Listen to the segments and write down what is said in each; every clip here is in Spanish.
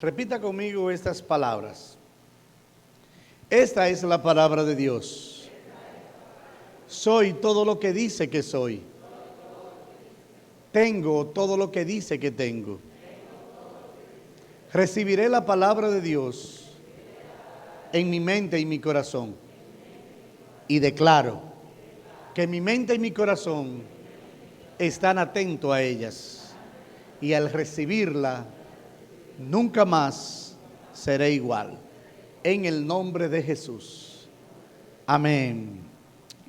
Repita conmigo estas palabras. Esta es la palabra de Dios. Soy todo lo que dice que soy. Tengo todo lo que dice que tengo. Recibiré la palabra de Dios en mi mente y mi corazón. Y declaro que mi mente y mi corazón están atentos a ellas. Y al recibirla, nunca más seré igual. En el nombre de Jesús. Amén.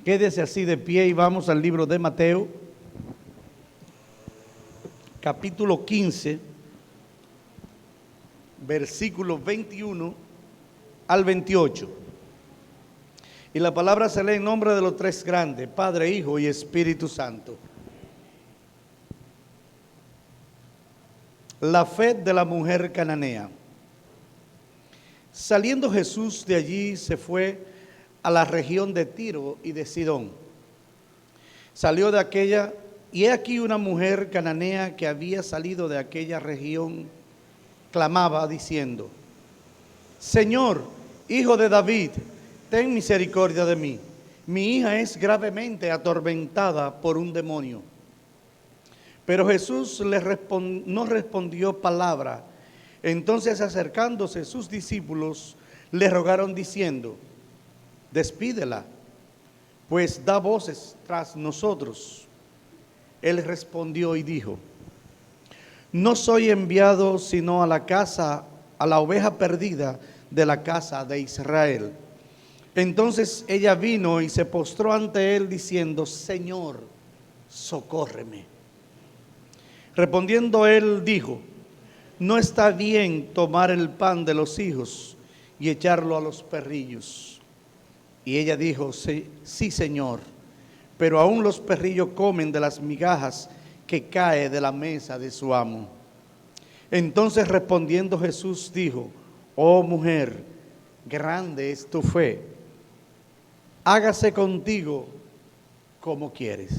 Quédese así de pie y vamos al libro de Mateo, capítulo 15, versículos 21 al 28. Y la palabra se lee en nombre de los tres grandes, Padre, Hijo y Espíritu Santo. La fe de la mujer cananea. Saliendo Jesús de allí, se fue a la región de Tiro y de Sidón. Salió de aquella, y he aquí una mujer cananea que había salido de aquella región, clamaba diciendo: Señor, Hijo de David, ten misericordia de mí. Mi hija es gravemente atormentada por un demonio. Pero Jesús no respondió palabra. Entonces, acercándose sus discípulos, le rogaron diciendo: despídela, pues da voces tras nosotros. Él respondió y dijo: no soy enviado sino a la oveja perdida de la casa de Israel. Entonces ella vino y se postró ante él diciendo: Señor, socórreme. Respondiendo él dijo: no está bien tomar el pan de los hijos y echarlo a los perrillos. Y ella dijo: sí, Señor, pero aún los perrillos comen de las migajas que cae de la mesa de su amo. Entonces respondiendo Jesús dijo: oh mujer, grande es tu fe, hágase contigo como quieres.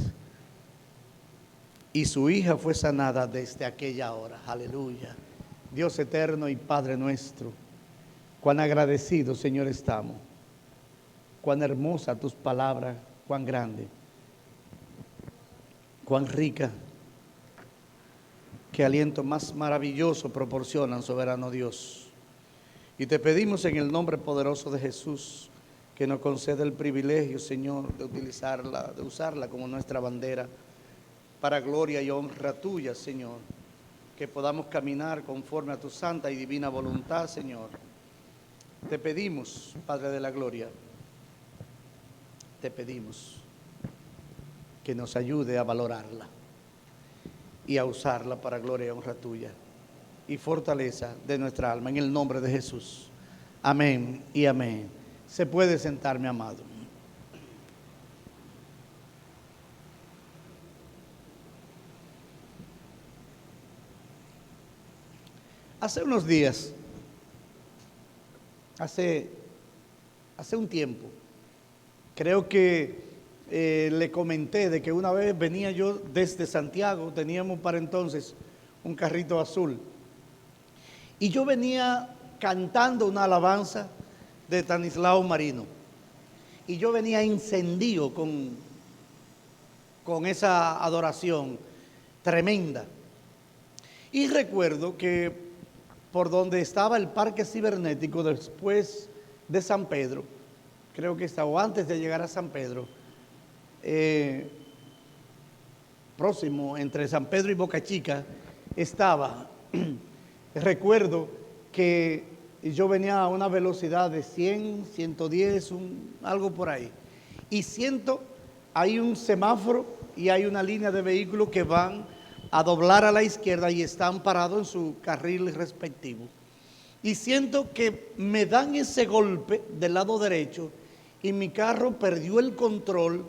Y su hija fue sanada desde aquella hora. Aleluya. Dios eterno y Padre nuestro, cuán agradecidos, Señor, estamos. Cuán hermosa tus palabras, cuán grande, cuán rica. Qué aliento más maravilloso proporcionan, soberano Dios. Y te pedimos en el nombre poderoso de Jesús que nos conceda el privilegio, Señor, de utilizarla, de usarla como nuestra bandera para gloria y honra tuya, Señor. Que podamos caminar conforme a tu santa y divina voluntad, Señor. Te pedimos, Padre de la gloria, te pedimos que nos ayude a valorarla y a usarla para gloria y honra tuya y fortaleza de nuestra alma, en el nombre de Jesús. Amén y amén. Se puede sentar, mi amado. Hace unos días, hace un tiempo, creo que le comenté de que una vez venía yo desde Santiago, teníamos para entonces un carrito azul, y yo venía cantando una alabanza de Estanislao Marino, y yo venía encendido con esa adoración tremenda. Y recuerdo que por donde estaba el parque cibernético después de San Pedro, creo que estaba, o antes de llegar a San Pedro, próximo entre San Pedro y Boca Chica, estaba, recuerdo que yo venía a una velocidad de 100, 110, algo por ahí, y siento, hay un semáforo y hay una línea de vehículos que van a doblar a la izquierda y están parados en su carril respectivo. Y siento que me dan ese golpe del lado derecho y mi carro perdió el control,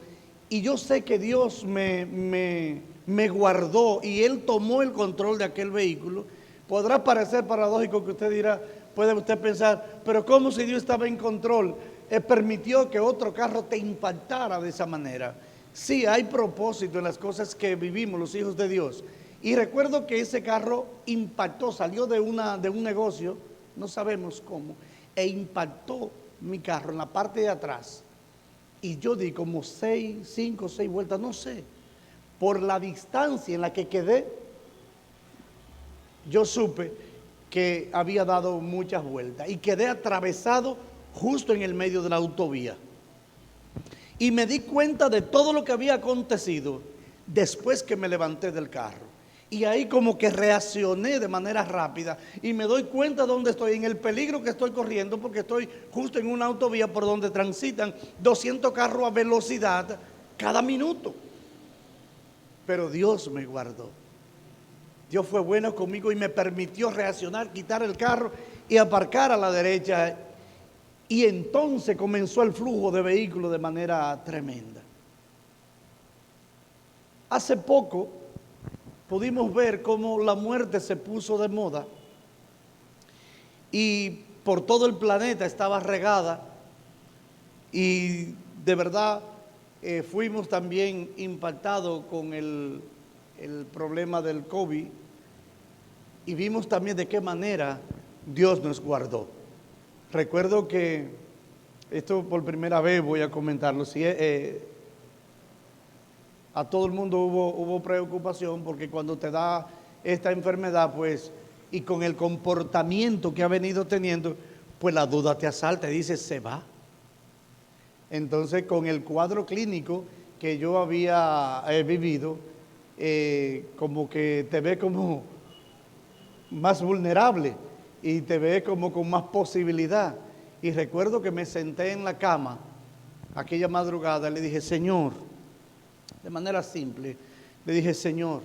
y yo sé que Dios me guardó y Él tomó el control de aquel vehículo. Podrá parecer paradójico que usted dirá, puede usted pensar, pero ¿cómo si Dios estaba en control? Permitió que otro carro te impactara de esa manera. Sí, hay propósito en las cosas que vivimos los hijos de Dios, Y recuerdo que ese carro impactó, salió de un negocio, no sabemos cómo, e impactó mi carro en la parte de atrás. Y yo di como 5 o 6 vueltas, no sé. Por la distancia en la que quedé, yo supe que había dado muchas vueltas y quedé atravesado justo en el medio de la autovía. Y me di cuenta de todo lo que había acontecido después que me levanté del carro. Y ahí como que reaccioné de manera rápida y me doy cuenta de dónde estoy, en el peligro que estoy corriendo, porque estoy justo en una autovía por donde transitan 200 carros a velocidad cada minuto. Pero Dios me guardó. Dios fue bueno conmigo y me permitió reaccionar, quitar el carro y aparcar a la derecha. Y entonces comenzó el flujo de vehículos de manera tremenda. Hace poco pudimos ver cómo la muerte se puso de moda y por todo el planeta estaba regada, y de verdad fuimos también impactados con el problema del COVID, y vimos también de qué manera Dios nos guardó. Recuerdo que, esto por primera vez voy a comentarlo, a todo el mundo hubo preocupación, porque cuando te da esta enfermedad, pues, y con el comportamiento que ha venido teniendo, pues la duda te asalta y dices, ¿se va? Entonces, con el cuadro clínico que yo había vivido, como que te ve como más vulnerable y te ve como con más posibilidad. Y recuerdo que me senté en la cama aquella madrugada y le dije, Señor, de manera simple, le dije, Señor,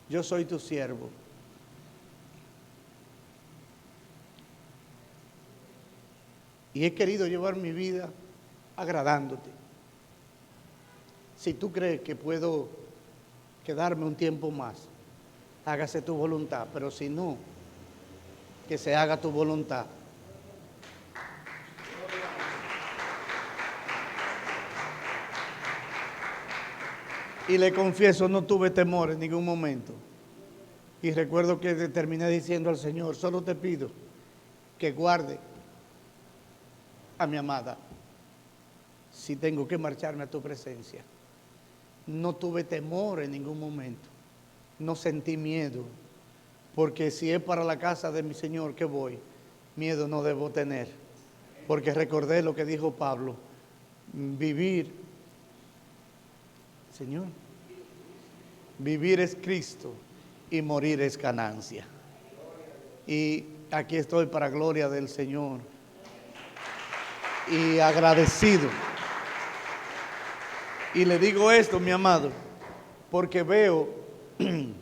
yo soy tu siervo. Y he querido llevar mi vida agradándote. Si tú crees que puedo quedarme un tiempo más, hágase tu voluntad, pero si no, que se haga tu voluntad. Y le confieso, no tuve temor en ningún momento. Y recuerdo que terminé diciendo al Señor, solo te pido que guarde a mi amada si tengo que marcharme a tu presencia. No tuve temor en ningún momento, no sentí miedo, porque si es para la casa de mi Señor que voy, miedo no debo tener, porque recordé lo que dijo Pablo, vivir, Señor, vivir es Cristo y morir es ganancia. Y aquí estoy para gloria del Señor y agradecido. Y le digo esto, mi amado, porque veo en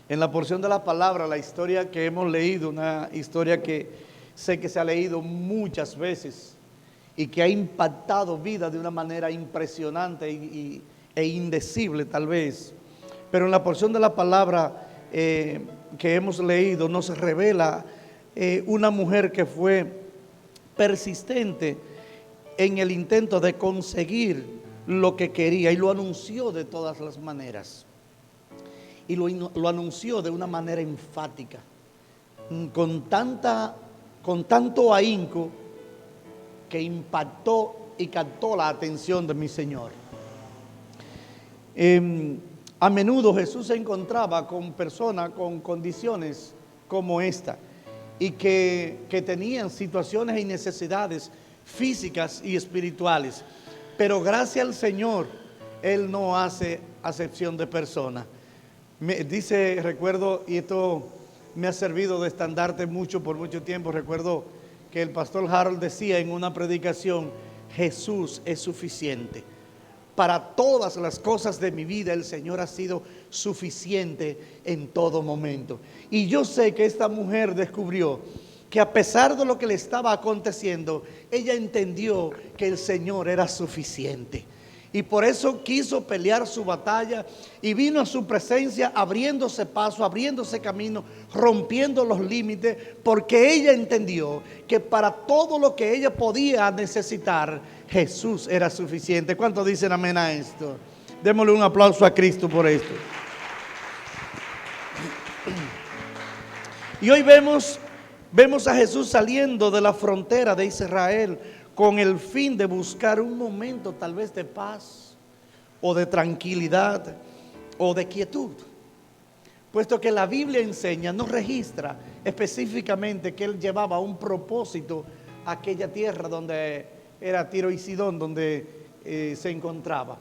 la porción de la palabra la historia que hemos leído, una historia que sé que se ha leído muchas veces y que ha impactado vidas de una manera impresionante e indecible tal vez. Pero en la porción de la palabra que hemos leído nos revela una mujer que fue persistente en el intento de conseguir lo que quería y lo anunció de todas las maneras. Y lo anunció de una manera enfática, con tanto ahínco que impactó y captó la atención de mi Señor. A menudo Jesús se encontraba con personas con condiciones como esta y que tenían situaciones y necesidades físicas y espirituales, pero gracias al Señor Él no hace acepción de personas. Dice, recuerdo, y esto me ha servido de estandarte mucho por mucho tiempo, recuerdo que el pastor Harold decía en una predicación, Jesús es suficiente. Para todas las cosas de mi vida el Señor ha sido suficiente en todo momento. Y yo sé que esta mujer descubrió que a pesar de lo que le estaba aconteciendo, ella entendió que el Señor era suficiente. Y por eso quiso pelear su batalla y vino a su presencia abriéndose paso, abriéndose camino, rompiendo los límites, porque ella entendió que para todo lo que ella podía necesitar, Jesús era suficiente. ¿Cuántos dicen amén a esto? Démosle un aplauso a Cristo por esto. Y hoy vemos a Jesús saliendo de la frontera de Israel con el fin de buscar un momento tal vez de paz o de tranquilidad o de quietud. Puesto que la Biblia enseña, no registra específicamente que él llevaba un propósito a aquella tierra donde era Tiro y Sidón, donde se encontraba.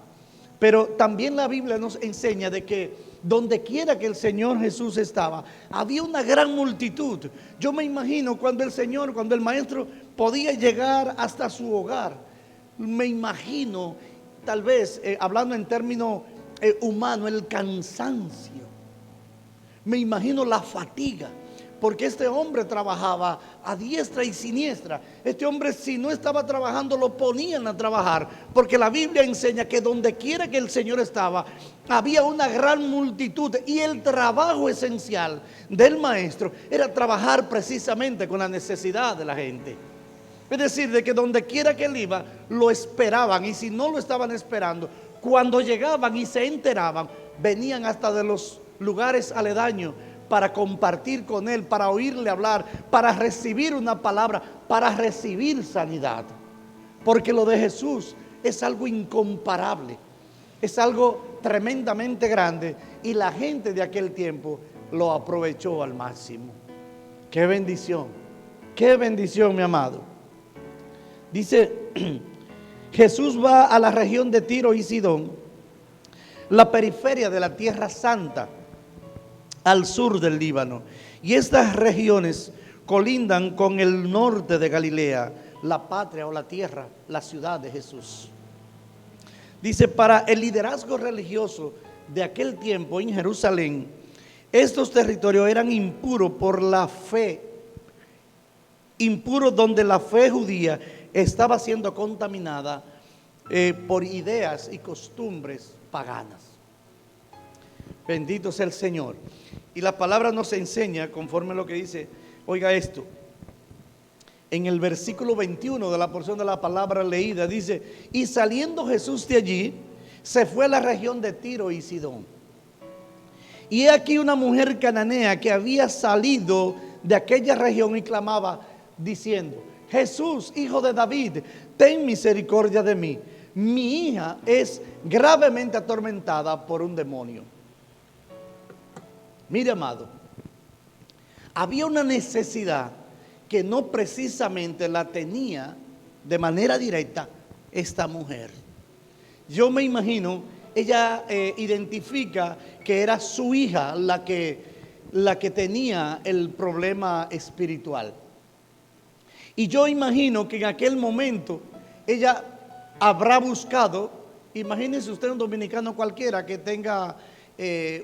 Pero también la Biblia nos enseña de que donde quiera que el Señor Jesús estaba, había una gran multitud. Yo me imagino cuando el maestro podía llegar hasta su hogar. Me imagino, tal vez, hablando en términos humanos, el cansancio. Me imagino la fatiga, porque este hombre trabajaba a diestra y siniestra. Este hombre, si no estaba trabajando, lo ponían a trabajar, porque la Biblia enseña que donde quiera que el Señor estaba, había una gran multitud, y el trabajo esencial del maestro era trabajar precisamente con la necesidad de la gente. Es decir, de que donde quiera que él iba, lo esperaban, y si no lo estaban esperando, cuando llegaban y se enteraban, venían hasta de los lugares aledaños para compartir con él, para oírle hablar, para recibir una palabra, para recibir sanidad. Porque lo de Jesús es algo incomparable, es algo tremendamente grande, y la gente de aquel tiempo lo aprovechó al máximo. Qué bendición, mi amado. Dice, Jesús va a la región de Tiro y Sidón, la periferia de la Tierra Santa, al sur del Líbano. Y estas regiones colindan con el norte de Galilea, la patria o la tierra, la ciudad de Jesús. Dice, para el liderazgo religioso de aquel tiempo en Jerusalén, estos territorios eran impuros por la fe, impuros donde la fe judía estaba siendo contaminada por ideas y costumbres paganas. Bendito sea el Señor. Y la palabra nos enseña, conforme a lo que dice, oiga esto, en el versículo 21 de la porción de la palabra leída, dice, y saliendo Jesús de allí, se fue a la región de Tiro y Sidón. Y he aquí una mujer cananea que había salido de aquella región y clamaba, diciendo, Jesús, hijo de David, ten misericordia de mí. Mi hija es gravemente atormentada por un demonio. Mire, amado, había una necesidad que no precisamente la tenía de manera directa esta mujer. Yo me imagino, ella identifica que era su hija la que tenía el problema espiritual. Y yo imagino que en aquel momento ella habrá buscado, imagínese usted un dominicano cualquiera que tenga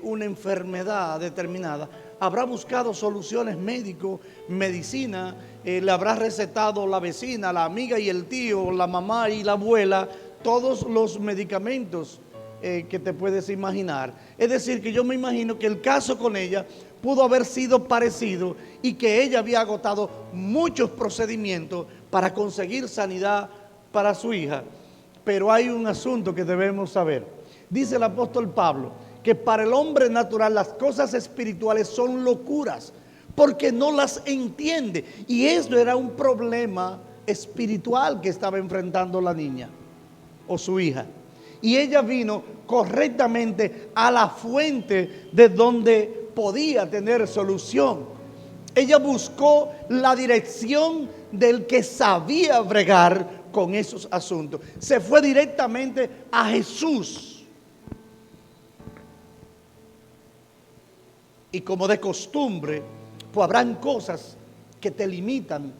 una enfermedad determinada, habrá buscado soluciones médicos, medicina, le habrá recetado la vecina, la amiga y el tío, la mamá y la abuela, todos los medicamentos que te puedes imaginar. Es decir, que yo me imagino que el caso con ella pudo haber sido parecido y que ella había agotado muchos procedimientos para conseguir sanidad para su hija. Pero hay un asunto que debemos saber. Dice el apóstol Pablo que para el hombre natural las cosas espirituales son locuras, porque no las entiende. Y eso era un problema espiritual que estaba enfrentando la niña o su hija. Y ella vino correctamente a la fuente de donde podía tener solución. Ella buscó la dirección del que sabía bregar con esos asuntos. Se fue directamente a Jesús. Y como de costumbre, pues habrán cosas que te limitan,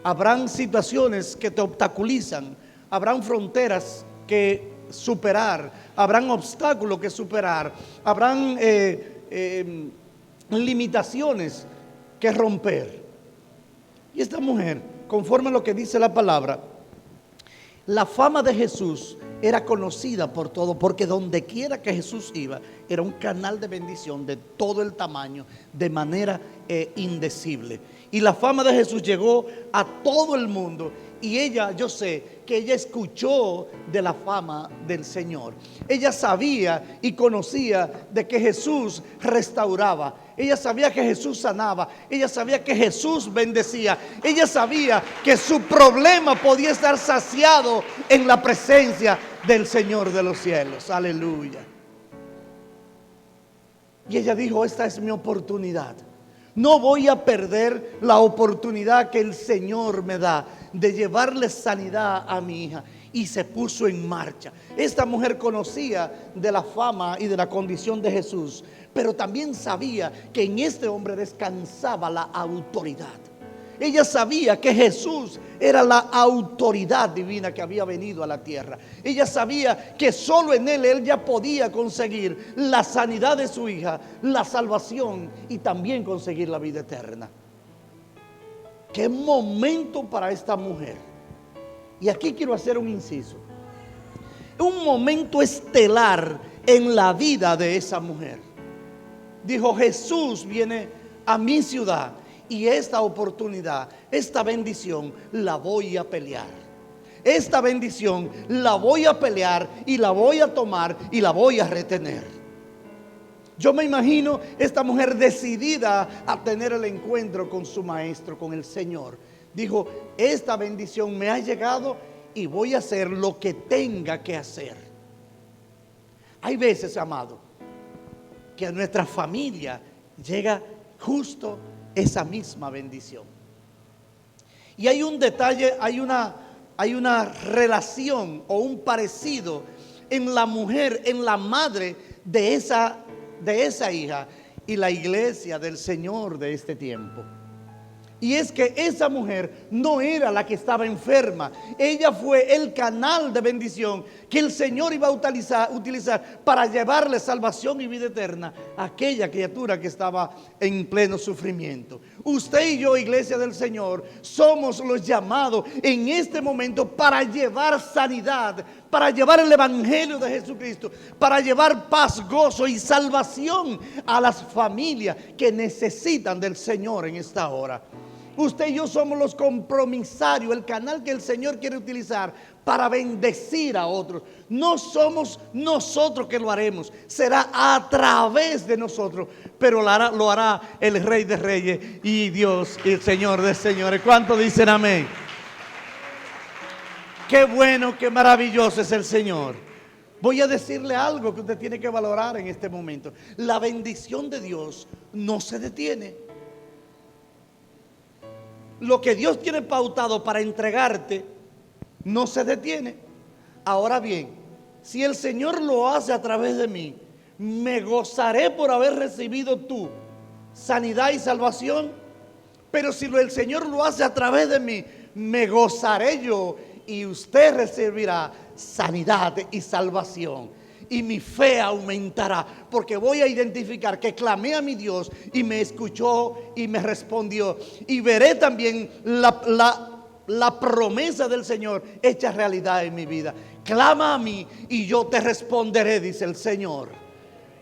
habrán situaciones que te obstaculizan, habrán fronteras que superar, habrán obstáculos que superar, habrán limitaciones que romper. Y esta mujer, conforme a lo que dice la palabra, la fama de Jesús era conocida por todo, porque donde quiera que Jesús iba, era un canal de bendición de todo el tamaño, de manera indecible. Y la fama de Jesús llegó a todo el mundo, Y ella, yo sé que ella escuchó de la fama del Señor. Ella sabía y conocía de que Jesús restauraba. Ella sabía que Jesús sanaba. Ella sabía que Jesús bendecía. Ella sabía que su problema podía estar saciado en la presencia del Señor de los cielos. Aleluya. Y ella dijo, esta es mi oportunidad. No voy a perder la oportunidad que el Señor me da de llevarle sanidad a mi hija. Y se puso en marcha. Esta mujer conocía de la fama y de la condición de Jesús, pero también sabía que en este hombre descansaba la autoridad. Ella sabía que Jesús era la autoridad divina que había venido a la tierra. Ella sabía que solo en él ya podía conseguir la sanidad de su hija, la salvación y también conseguir la vida eterna. Qué momento para esta mujer. Y aquí quiero hacer un inciso. Un momento estelar en la vida de esa mujer. Dijo, Jesús viene a mi ciudad. Y esta oportunidad, esta bendición, la voy a pelear. Esta bendición la voy a pelear y la voy a tomar y la voy a retener. Yo me imagino esta mujer decidida a tener el encuentro con su maestro, con el Señor. Dijo, esta bendición me ha llegado y voy a hacer lo que tenga que hacer. Hay veces, amado, que a nuestra familia llega justo esa misma bendición. Y hay un detalle, hay una relación o un parecido en la mujer, en la madre de esa hija y la iglesia del Señor de este tiempo. Y es que esa mujer no era la que estaba enferma. Ella fue el canal de bendición que el Señor iba a utilizar para llevarle salvación y vida eterna a aquella criatura que estaba en pleno sufrimiento. Usted y yo, iglesia del Señor, somos los llamados en este momento para llevar sanidad, para llevar el evangelio de Jesucristo, para llevar paz, gozo y salvación a las familias que necesitan del Señor en esta hora. Usted y yo somos los compromisarios, el canal que el Señor quiere utilizar para bendecir a otros. No somos nosotros que lo haremos, será a través de nosotros, pero lo hará el Rey de Reyes y Dios y el Señor de Señores. ¿Cuántos dicen amén? Qué bueno, qué maravilloso es el Señor. Voy a decirle algo que usted tiene que valorar en este momento. La bendición de Dios no se detiene. Lo que Dios tiene pautado para entregarte no se detiene. Ahora bien, si el Señor lo hace a través de mí, me gozaré por haber recibido tú sanidad y salvación. Pero si el Señor lo hace a través de mí, me gozaré yo y usted recibirá sanidad y salvación. Y mi fe aumentará, porque voy a identificar que clamé a mi Dios y me escuchó y me respondió. Y veré también la promesa del Señor hecha realidad en mi vida. Clama a mí y yo te responderé, dice el Señor.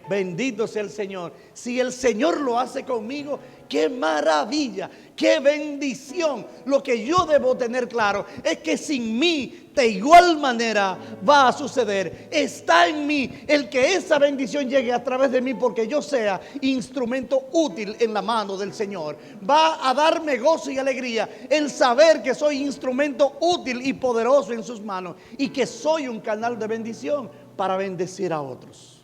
Bendito sea el Señor. Si el Señor lo hace conmigo, qué maravilla, qué bendición. Lo que yo debo tener claro es que sin mí de igual manera va a suceder. Está en mí el que esa bendición llegue a través de mí, porque yo sea instrumento útil en la mano del Señor. Va a darme gozo y alegría el saber que soy instrumento útil y poderoso en sus manos y que soy un canal de bendición para bendecir a otros.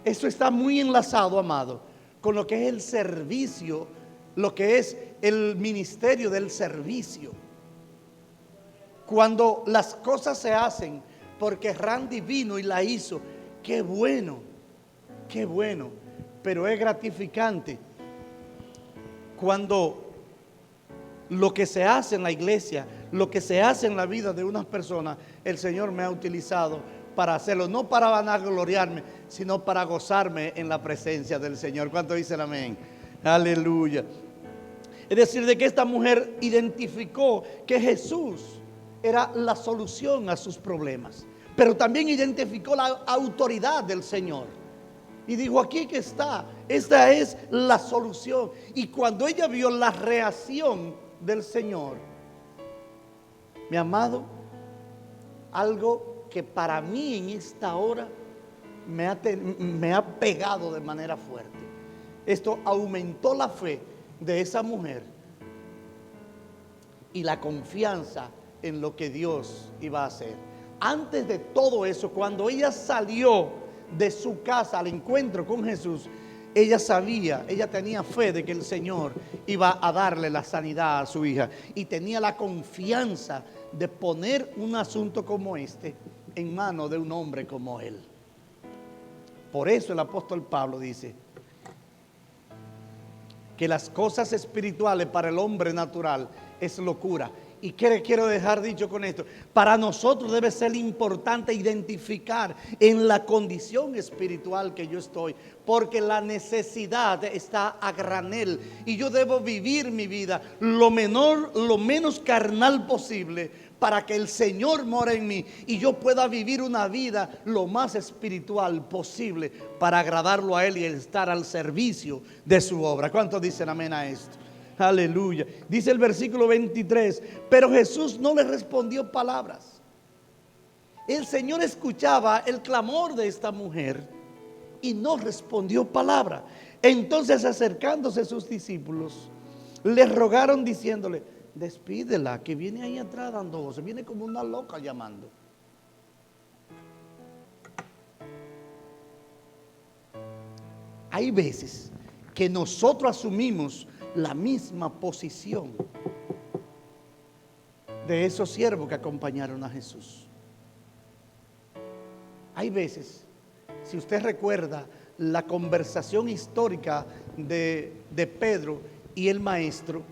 Esto está muy enlazado, amado, con lo que es el servicio, lo que es el ministerio del servicio. Cuando las cosas se hacen porque Randy vino y la hizo, qué bueno, pero es gratificante cuando lo que se hace en la iglesia, lo que se hace en la vida de unas personas, el Señor me ha utilizado para hacerlo, no para vanagloriarme, sino para gozarme en la presencia del Señor. ¿Cuánto dicen amén? Aleluya. Es decir, de que esta mujer identificó que Jesús era la solución a sus problemas, pero también identificó la autoridad del Señor. Y dijo, aquí que está, esta es la solución. Y cuando ella vio la reacción del Señor, Mi amado, algo que para mí en esta hora me ha pegado de manera fuerte. Esto aumentó la fe de esa mujer y la confianza en lo que Dios iba a hacer. Antes de todo eso, cuando ella salió de su casa al encuentro con Jesús, ella sabía, ella tenía fe de que el Señor iba a darle la sanidad a su hija y tenía la confianza de poner un asunto como este en manos de un hombre como él. Por eso el apóstol Pablo dice que las cosas espirituales para el hombre natural es locura. ¿Y qué quiero dejar dicho con esto? Para nosotros debe ser importante identificar en la condición espiritual que yo estoy, porque la necesidad está a granel y yo debo vivir mi vida lo menos carnal posible para que el Señor more en mí y yo pueda vivir una vida lo más espiritual posible para agradarlo a Él y estar al servicio de su obra. ¿Cuántos dicen amén a esto? Aleluya. Dice el versículo 23, pero Jesús no le respondió palabras. El Señor escuchaba el clamor de esta mujer y no respondió palabra. Entonces, acercándose a sus discípulos, le rogaron diciéndole: despídela, que viene ahí atrás dando voces, viene como una loca llamando. Hay veces que nosotros asumimos la misma posición de esos siervos que acompañaron a Jesús. Hay veces, si usted recuerda la conversación histórica de Pedro y el maestro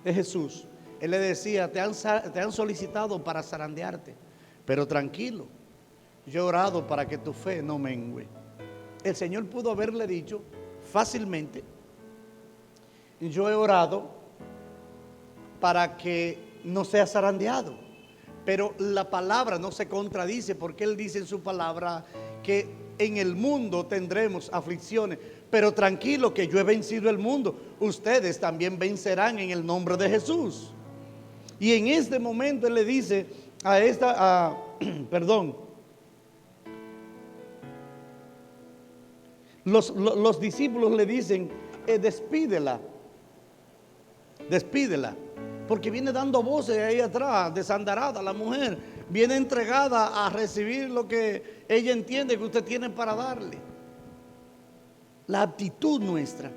de Jesús, él le decía: te han solicitado para zarandearte, pero tranquilo, yo he orado para que tu fe no mengüe. El Señor pudo haberle dicho fácilmente: yo he orado para que no sea zarandeado. Pero la palabra no se contradice, porque Él dice en su palabra que en el mundo tendremos aflicciones, pero tranquilo, que yo he vencido el mundo. Ustedes también vencerán en el nombre de Jesús. Y en este momento Él le dice los discípulos le dicen: despídela, porque viene dando voces ahí atrás, desandarada la mujer, viene entregada a recibir lo que ella entiende que usted tiene para darle. La actitud nuestra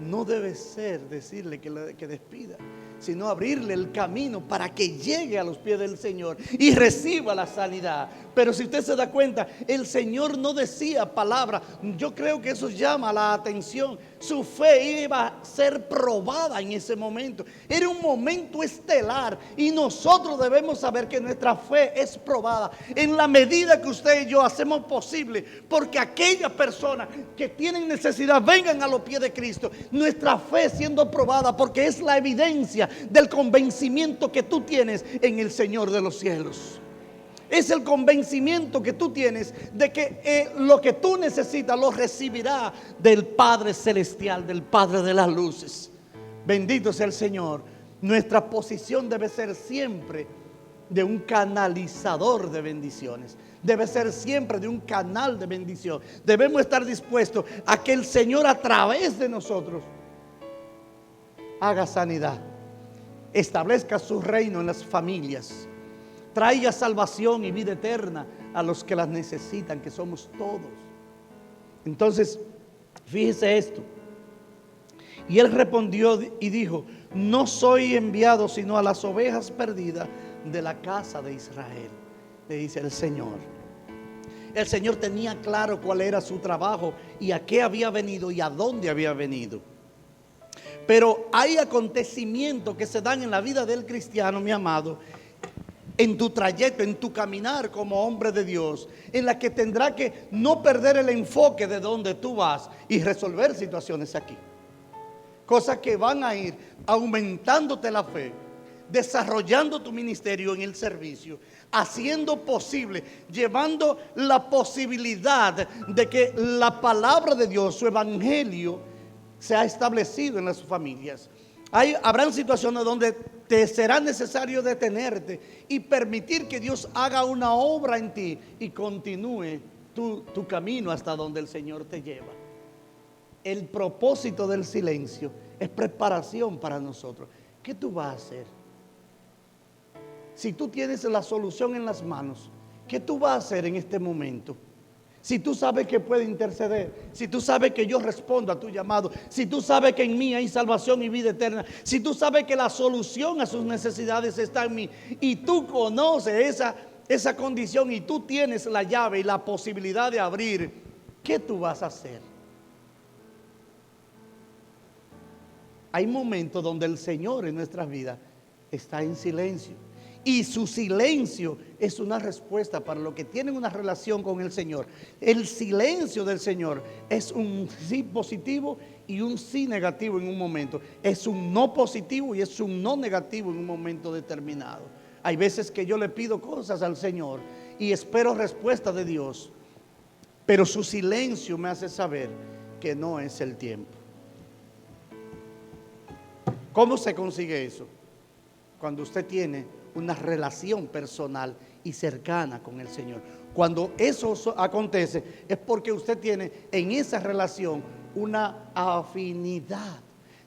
no debe ser decirle que despida, sino abrirle el camino para que llegue a los pies del Señor y reciba la sanidad. Pero si usted se da cuenta, el Señor no decía palabra. Yo creo que eso llama la atención. Su fe iba a ser probada en ese momento. Era un momento estelar y nosotros debemos saber que nuestra fe es probada en la medida que usted y yo hacemos posible porque aquellas personas que tienen necesidad vengan a los pies de Cristo. Nuestra fe siendo probada porque es la evidencia del convencimiento que tú tienes en el Señor de los cielos. Es el convencimiento que tú tienes de que lo que tú necesitas lo recibirá del Padre Celestial, del Padre de las luces. Bendito sea el Señor. Nuestra posición debe ser siempre de un canalizador de bendiciones. Debe ser siempre de un canal de bendición. Debemos estar dispuestos a que el Señor a través de nosotros haga sanidad, establezca su reino en las familias, traiga salvación y vida eterna a los que las necesitan, que somos todos. Entonces, fíjese esto. Y él respondió y dijo: no soy enviado sino a las ovejas perdidas de la casa de Israel. Le dice el Señor. El Señor tenía claro cuál era su trabajo y a qué había venido y a dónde había venido. Pero hay acontecimientos que se dan en la vida del cristiano, mi amado, en tu trayecto, en tu caminar como hombre de Dios, en la que tendrá que no perder el enfoque de donde tú vas y resolver situaciones aquí. Cosas que van a ir aumentándote la fe, desarrollando tu ministerio en el servicio, haciendo posible, llevando la posibilidad de que la palabra de Dios, su evangelio, se ha establecido en las familias. Habrán situaciones donde te será necesario detenerte y permitir que Dios haga una obra en ti y continúe tu camino hasta donde el Señor te lleva. El propósito del silencio es preparación para nosotros. ¿Qué tú vas a hacer? Si tú tienes la solución en las manos, ¿qué tú vas a hacer en este momento? Si tú sabes que puede interceder, si tú sabes que yo respondo a tu llamado, si tú sabes que en mí hay salvación y vida eterna, si tú sabes que la solución a sus necesidades está en mí y tú conoces esa condición y tú tienes la llave y la posibilidad de abrir, ¿qué tú vas a hacer? Hay momentos donde el Señor en nuestras vidas está en silencio. Y su silencio es una respuesta para los que tienen una relación con el Señor. El silencio del Señor es un sí positivo y un sí negativo en un momento. Es un no positivo y es un no negativo en un momento determinado. Hay veces que yo le pido cosas al Señor y espero respuesta de Dios, pero su silencio me hace saber que no es el tiempo. ¿Cómo se consigue eso? Cuando usted tiene una relación personal y cercana con el Señor. Cuando eso acontece es porque usted tiene en esa relación una afinidad.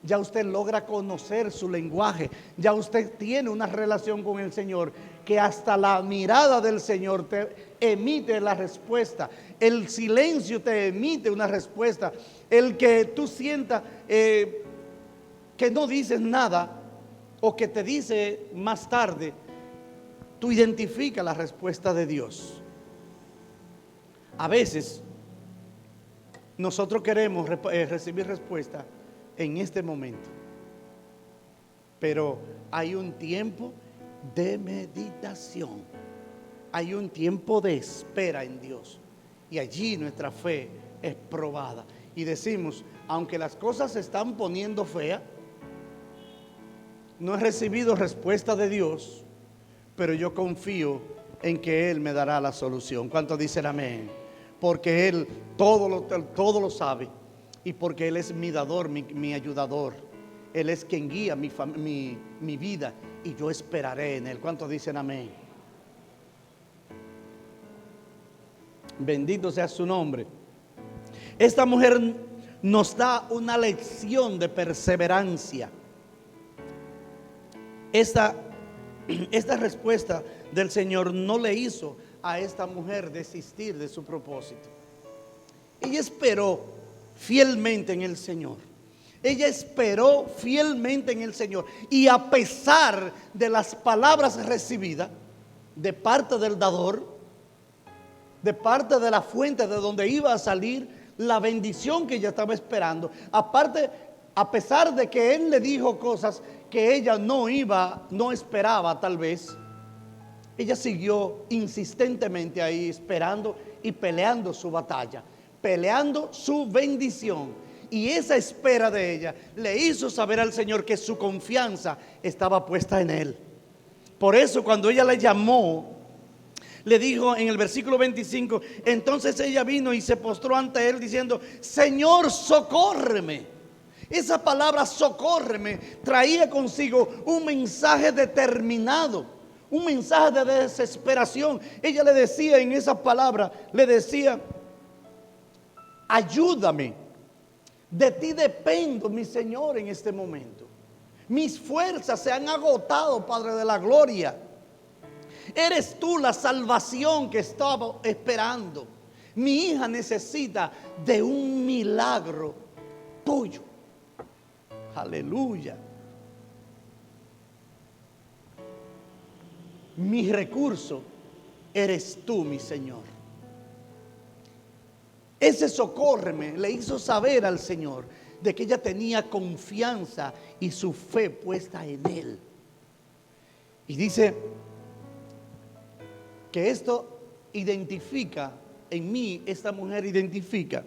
Ya usted logra conocer su lenguaje. Ya usted tiene una relación con el Señor que hasta la mirada del Señor te emite la respuesta. El silencio te emite una respuesta. El que tú sientas que no dices nada o que te dice más tarde, tú identificas la respuesta de Dios. A veces nosotros queremos recibir respuesta en este momento, pero hay un tiempo de meditación, hay un tiempo de espera en Dios, y allí nuestra fe es probada y decimos, aunque las cosas se están poniendo feas, no he recibido respuesta de Dios, pero yo confío en que Él me dará la solución. ¿Cuántos dicen amén? Porque Él todo lo sabe y porque Él es mi dador, mi ayudador. Él es quien guía mi vida y yo esperaré en Él. ¿Cuántos dicen amén? Bendito sea su nombre. Esta mujer nos da una lección de perseverancia. Esta respuesta del Señor no le hizo a esta mujer desistir de su propósito. Ella esperó fielmente en el Señor. Ella esperó fielmente en el Señor. Y a pesar de las palabras recibidas de parte del dador, de parte de la fuente de donde iba a salir la bendición que ella estaba esperando, a pesar de que él le dijo cosas que ella no esperaba tal vez, ella siguió insistentemente ahí esperando y peleando su batalla, peleando su bendición. Y esa espera de ella le hizo saber al Señor que su confianza estaba puesta en Él. Por eso cuando ella le llamó, le dijo en el versículo 25, entonces ella vino y se postró ante Él diciendo, Señor, socórreme. Esa palabra socórreme traía consigo un mensaje determinado, un mensaje de desesperación. Ella le decía en esa palabra, le decía, ayúdame, de ti dependo, mi Señor, en este momento. Mis fuerzas se han agotado, Padre de la gloria. Eres tú la salvación que estaba esperando. Mi hija necesita de un milagro tuyo. Aleluya. Mi recurso eres tú, mi Señor. Ese socórreme le hizo saber al Señor de que ella tenía confianza y su fe puesta en Él. Y dice que esto identifica, en mí esta mujer identifica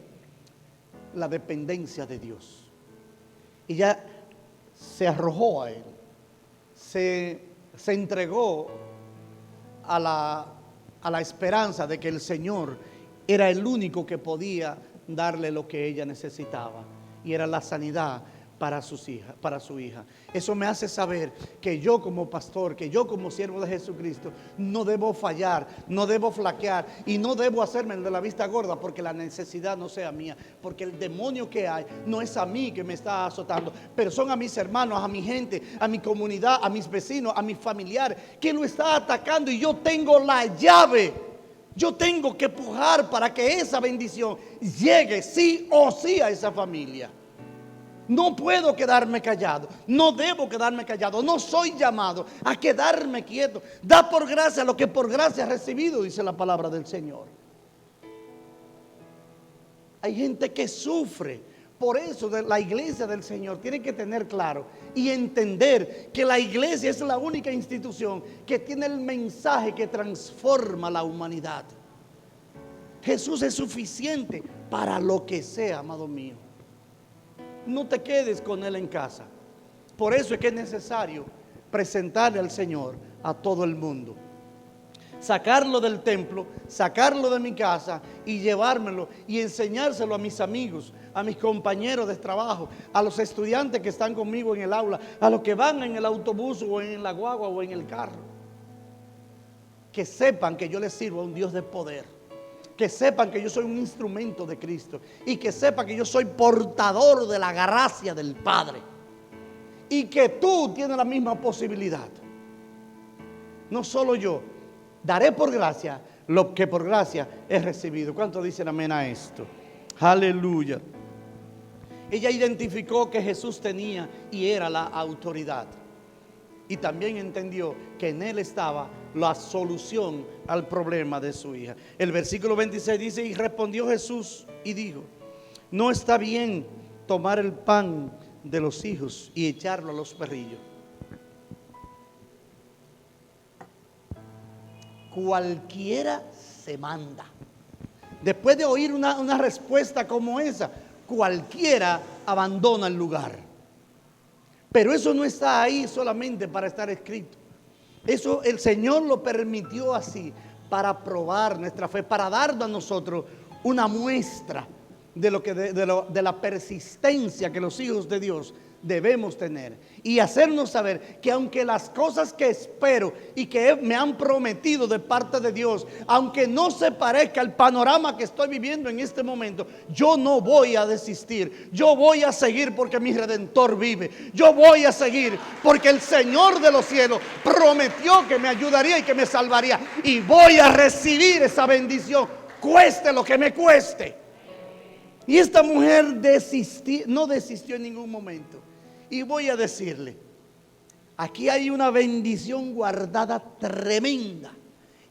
la dependencia de Dios. Ella se arrojó a Él, se entregó a la esperanza de que el Señor era el único que podía darle lo que ella necesitaba, y era la sanidad para su hija. Eso me hace saber que yo como pastor, que yo como siervo de Jesucristo, no debo fallar, no debo flaquear y no debo hacerme el de la vista gorda porque la necesidad no sea mía, porque el demonio que hay no es a mí que me está azotando, pero son a mis hermanos, a mi gente, a mi comunidad, a mis vecinos, a mis familiares que lo está atacando, y yo tengo la llave. Yo tengo que pujar para que esa bendición llegue sí o sí a esa familia. No puedo quedarme callado, no debo quedarme callado, no soy llamado a quedarme quieto. Da por gracia lo que por gracia has recibido, dice la palabra del Señor. Hay gente que sufre. Por eso la iglesia del Señor tiene que tener claro y entender que la iglesia es la única institución que tiene el mensaje que transforma la humanidad. Jesús es suficiente para lo que sea, amado mío. No te quedes con Él en casa. Por eso es que es necesario presentarle al Señor a todo el mundo. Sacarlo del templo, sacarlo de mi casa y llevármelo y enseñárselo a mis amigos, a mis compañeros de trabajo, a los estudiantes que están conmigo en el aula, a los que van en el autobús o en la guagua o en el carro. Que sepan que yo les sirvo a un Dios de poder. Que sepan que yo soy un instrumento de Cristo y que sepan que yo soy portador de la gracia del Padre y que tú tienes la misma posibilidad. No solo yo, daré por gracia lo que por gracia he recibido. ¿Cuántos dicen amén a esto? Aleluya. Ella identificó que Jesús tenía y era la autoridad. Y también entendió que en Él estaba la solución al problema de su hija. El versículo 26 dice: y respondió Jesús y dijo: no está bien tomar el pan de los hijos y echarlo a los perrillos. Cualquiera se manda. Después de oír una respuesta como esa, cualquiera abandona el lugar. Pero eso no está ahí solamente para estar escrito. Eso el Señor lo permitió así para probar nuestra fe, para darnos a nosotros una muestra de la persistencia que los hijos de Dios debemos tener y hacernos saber que aunque las cosas que espero y que me han prometido de parte de Dios, aunque no se parezca al panorama que estoy viviendo en este momento, yo no voy a desistir, yo voy a seguir porque mi Redentor vive, yo voy a seguir porque el Señor de los cielos prometió que me ayudaría y que me salvaría, y voy a recibir esa bendición, cueste lo que me cueste. Y esta mujer no desistió en ningún momento. Y voy a decirle, aquí hay una bendición guardada tremenda.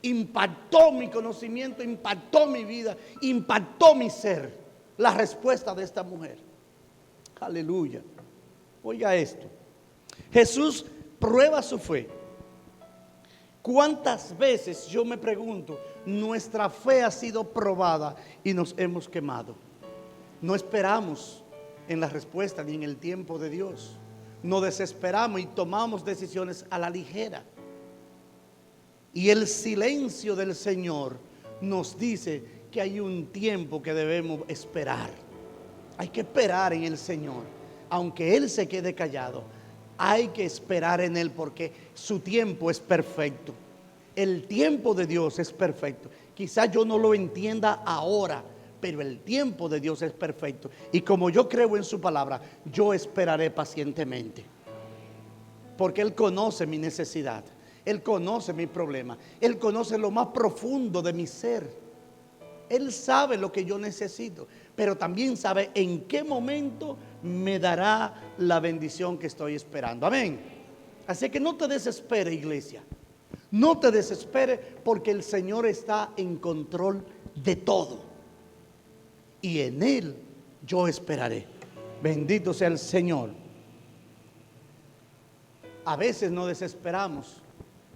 Impactó mi conocimiento, impactó mi vida, impactó mi ser. La respuesta de esta mujer. Aleluya. Oiga esto. Jesús prueba su fe. ¿Cuántas veces, yo me pregunto, nuestra fe ha sido probada y nos hemos quemado? No esperamos en la respuesta ni en el tiempo de Dios. Nos desesperamos y tomamos decisiones a la ligera. Y el silencio del Señor nos dice que hay un tiempo que debemos esperar. Hay que esperar en el Señor. Aunque Él se quede callado, hay que esperar en Él porque su tiempo es perfecto. El tiempo de Dios es perfecto. Quizás yo no lo entienda ahora, pero el tiempo de Dios es perfecto. Y como yo creo en su palabra, yo esperaré pacientemente. Porque Él conoce mi necesidad. Él conoce mi problema. Él conoce lo más profundo de mi ser. Él sabe lo que yo necesito. Pero también sabe en qué momento me dará la bendición que estoy esperando. Amén. Así que no te desesperes, iglesia. No te desesperes porque el Señor está en control de todo. Y en Él yo esperaré. Bendito sea el Señor. A veces nos desesperamos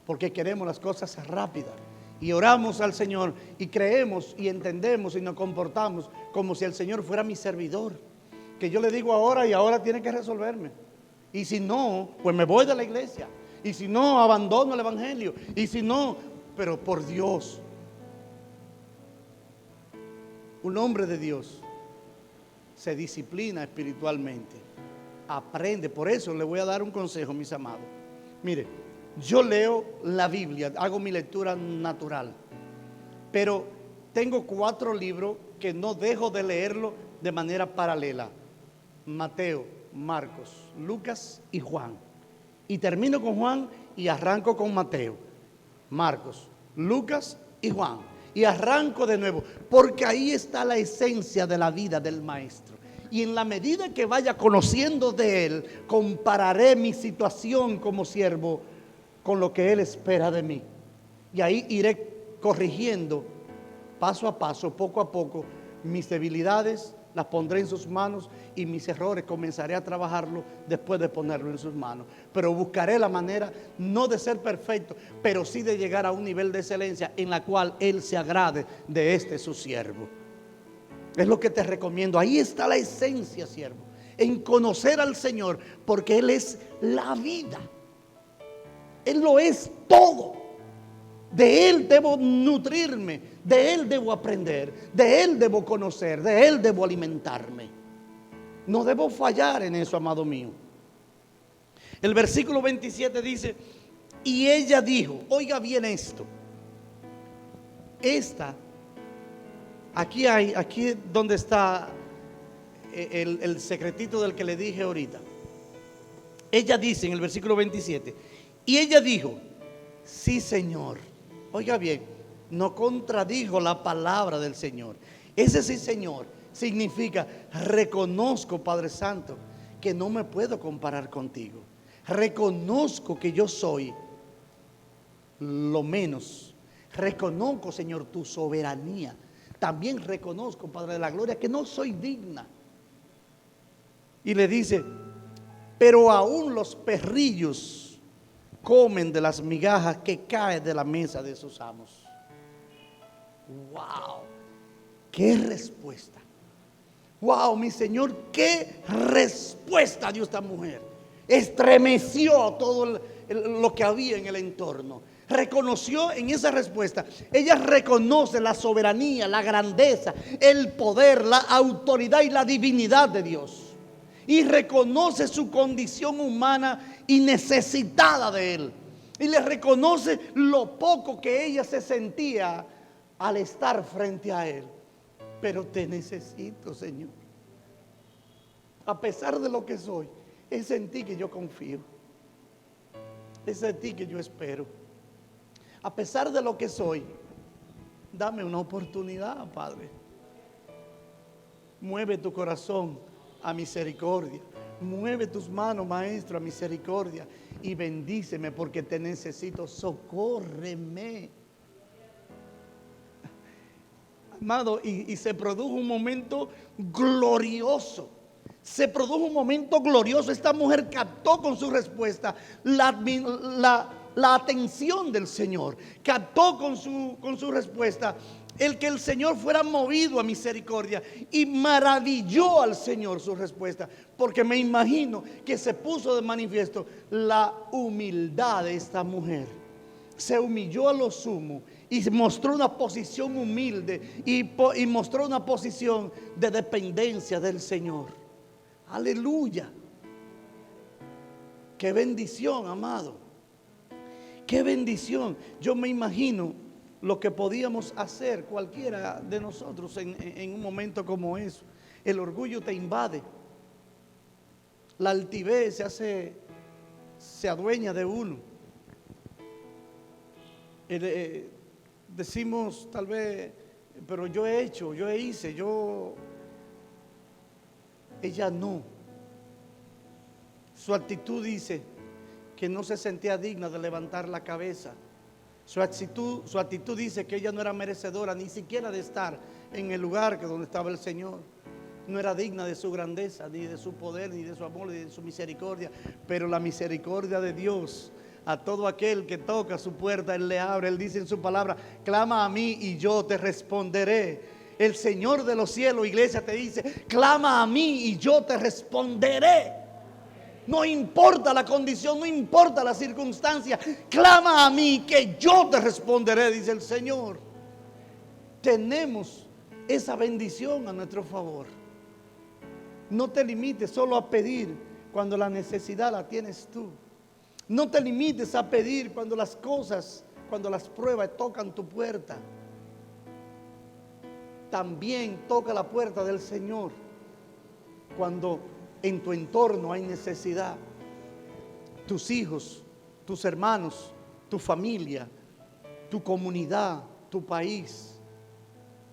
porque queremos las cosas rápidas. Y oramos al Señor y creemos y entendemos y nos comportamos como si el Señor fuera mi servidor. Que yo le digo ahora y ahora tiene que resolverme. Y si no, pues me voy de la iglesia. Y si no, abandono el evangelio. Y si no, pero por Dios. Un hombre de Dios se disciplina espiritualmente Aprende. Por eso le voy a dar un consejo, mis amados. Mire, yo leo la Biblia, hago mi lectura natural, pero tengo 4 libros que no dejo de leerlo de manera paralela: Mateo, Marcos, Lucas y Juan. Y termino con Juan y arranco con Mateo, Marcos, Lucas y Juan. Y arranco de nuevo, porque ahí está la esencia de la vida del maestro. Y en la medida que vaya conociendo de él, compararé mi situación como siervo con lo que él espera de mí. Y ahí iré corrigiendo paso a paso, poco a poco, mis debilidades las pondré en sus manos, y mis errores comenzaré a trabajarlo después de ponerlo en sus manos. Pero buscaré la manera, no de ser perfecto, pero sí de llegar a un nivel de excelencia en la cual él se agrade de este su siervo. Es lo que te recomiendo. Ahí está la esencia, siervo, en conocer al Señor, porque él es la vida. Él lo es todo. De él debo nutrirme, de él debo aprender, de él debo conocer, de él debo alimentarme. No debo fallar en eso, amado mío. El versículo 27 dice: y ella dijo, oiga bien esto. Aquí es donde está el secretito del que le dije ahorita. Ella dice en el versículo 27, y ella dijo, sí, Señor. Oiga bien, no contradijo la palabra del Señor. Ese sí, Señor, significa: reconozco, Padre Santo, que no me puedo comparar contigo. Reconozco que yo soy lo menos. Reconozco, Señor, tu soberanía. También reconozco, Padre de la gloria, que no soy digna. Y le dice: pero aún los perrillos comen de las migajas que caen de la mesa de sus amos. ¡Wow! ¡Qué respuesta! ¡Wow, mi Señor! ¡Qué respuesta dio esta mujer! Estremeció todo lo que había en el entorno. Reconoció en esa respuesta. Ella reconoce la soberanía, la grandeza, el poder, la autoridad y la divinidad de Dios. Y reconoce su condición humana y necesitada de él. Y le reconoce lo poco que ella se sentía al estar frente a él. Pero te necesito, Señor. A pesar de lo que soy, es en ti que yo confío. Es en ti que yo espero. A pesar de lo que soy, dame una oportunidad, Padre. Mueve tu corazón a misericordia. Mueve tus manos, Maestro, a misericordia. Y bendíceme, porque te necesito. Socórreme. Amado, y se produjo un momento glorioso. Se produjo un momento glorioso. Esta mujer captó con su respuesta la atención del Señor. Captó con su respuesta el que el Señor fuera movido a misericordia, y maravilló al Señor su respuesta, porque me imagino que se puso de manifiesto la humildad de esta mujer. Se humilló a lo sumo y mostró una posición humilde y mostró una posición de dependencia del Señor. Aleluya. Qué bendición, amado. Qué bendición. Yo me imagino lo que podíamos hacer cualquiera de nosotros en un momento como eso. El orgullo te invade. La altivez se adueña de uno. Decimos tal vez, pero yo he hecho, yo hice, ella no. Su actitud dice que no se sentía digna de levantar la cabeza. Su actitud dice que ella no era merecedora ni siquiera de estar en el lugar donde estaba el Señor. No era digna de su grandeza, ni de su poder, ni de su amor, ni de su misericordia. Pero la misericordia de Dios, a todo aquel que toca su puerta, Él le abre. Él dice en su palabra: clama a mí y yo te responderé. El Señor de los cielos, iglesia, te dice: clama a mí y yo te responderé. No importa la condición, no importa la circunstancia, clama a mí que yo te responderé, dice el Señor. Tenemos esa bendición a nuestro favor. No te limites solo a pedir cuando la necesidad la tienes tú. No te limites a pedir cuando las cosas, cuando las pruebas tocan tu puerta. También toca la puerta del Señor cuando en tu entorno hay necesidad. Tus hijos, tus hermanos, tu familia, tu comunidad, tu país,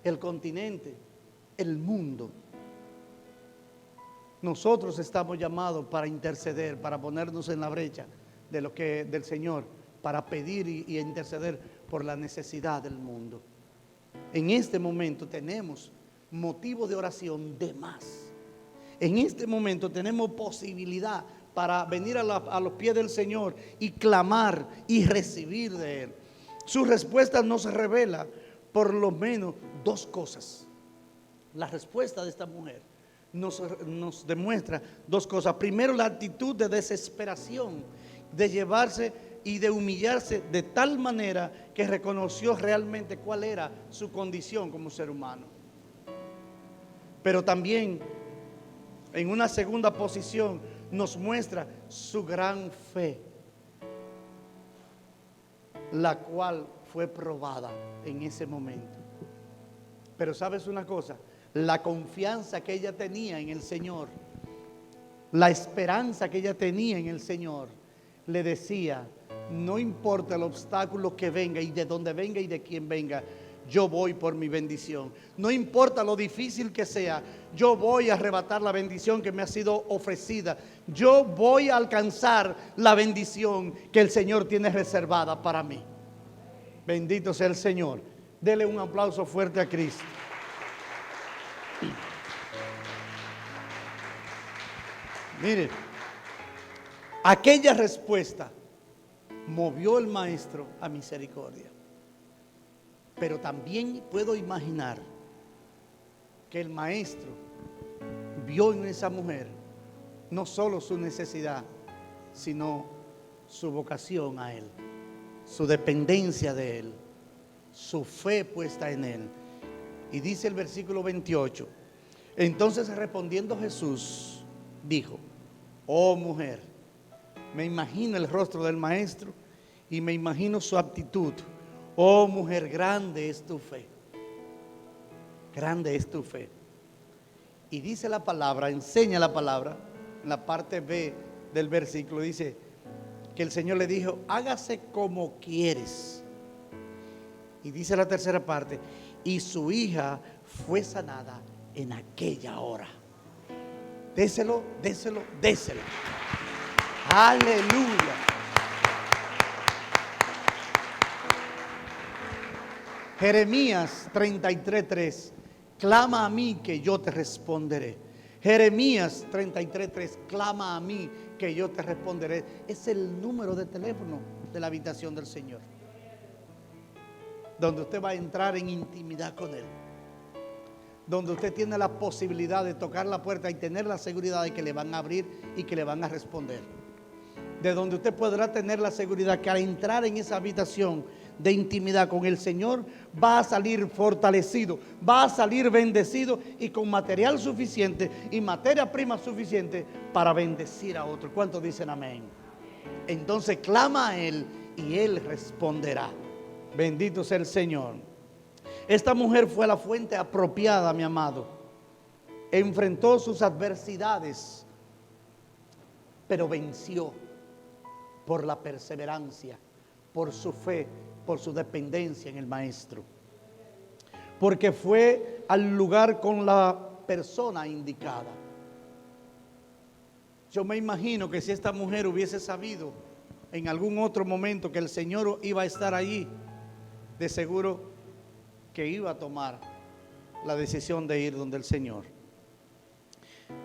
el continente, el mundo. Nosotros estamos llamados para interceder, para ponernos en la brecha de lo que del Señor, para pedir y interceder por la necesidad del mundo. En este momento tenemos motivo de oración de más. En este momento tenemos posibilidad para venir a los pies del Señor y clamar y recibir de Él. Su respuesta nos revela por lo menos dos cosas. La respuesta de esta mujer nos demuestra dos cosas. Primero, la actitud de desesperación, de llevarse y de humillarse de tal manera que reconoció realmente cuál era su condición como ser humano. Pero también, en una segunda posición, nos muestra su gran fe, la cual fue probada en ese momento. Pero ¿sabes una cosa? La confianza que ella tenía en el Señor, la esperanza que ella tenía en el Señor, le decía: no importa el obstáculo que venga y de dónde venga y de quién venga, yo voy por mi bendición. No importa lo difícil que sea, yo voy a arrebatar la bendición que me ha sido ofrecida. Yo voy a alcanzar la bendición que el Señor tiene reservada para mí. Bendito sea el Señor. Dele un aplauso fuerte a Cristo. Mire, aquella respuesta movió el maestro a misericordia. Pero también puedo imaginar que el maestro vio en esa mujer no solo su necesidad, sino su vocación a Él, su dependencia de Él, su fe puesta en Él. Y dice el versículo 28, entonces respondiendo Jesús, dijo: oh mujer, me imagino el rostro del maestro y me imagino su actitud. Oh mujer, grande es tu fe. Grande es tu fe. Y dice la palabra, enseña la palabra, en la parte B del versículo, dice que el Señor le dijo: hágase como quieres. Y dice la tercera parte, y su hija fue sanada en aquella hora. Déselo, déselo, déselo. Aleluya. Jeremías 33:3, clama a mí que yo te responderé. Jeremías 33:3, clama a mí que yo te responderé. Es el número de teléfono de la habitación del Señor, donde usted va a entrar en intimidad con Él, donde usted tiene la posibilidad de tocar la puerta y tener la seguridad de que le van a abrir y que le van a responder. De donde usted podrá tener la seguridad que al entrar en esa habitación de intimidad con el Señor, va a salir fortalecido, va a salir bendecido y con material suficiente y materia prima suficiente para bendecir a otros. ¿Cuántos dicen amén? Entonces clama a Él y Él responderá. Bendito sea el Señor. Esta mujer fue a la fuente apropiada, mi amado. Enfrentó sus adversidades, pero venció por la perseverancia, por su fe, por su dependencia en el Maestro. Porque fue al lugar con la persona indicada. Yo me imagino que si esta mujer hubiese sabido en algún otro momento que el Señor iba a estar allí, de seguro que iba a tomar la decisión de ir donde el Señor.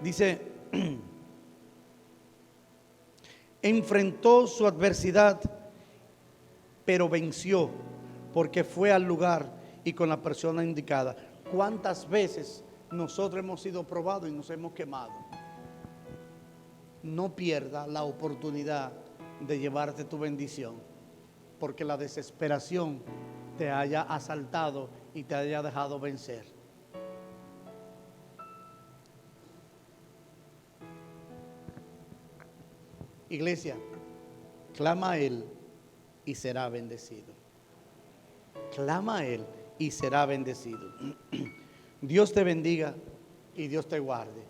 Dice, enfrentó su adversidad, pero venció, porque fue al lugar y con la persona indicada. ¿Cuántas veces nosotros hemos sido probados y nos hemos quemado? No pierda la oportunidad de llevarte tu bendición, porque la desesperación te haya asaltado y te haya dejado vencer. Iglesia, clama a Él y será bendecido. Clama a Él y será bendecido. Dios te bendiga y Dios te guarde.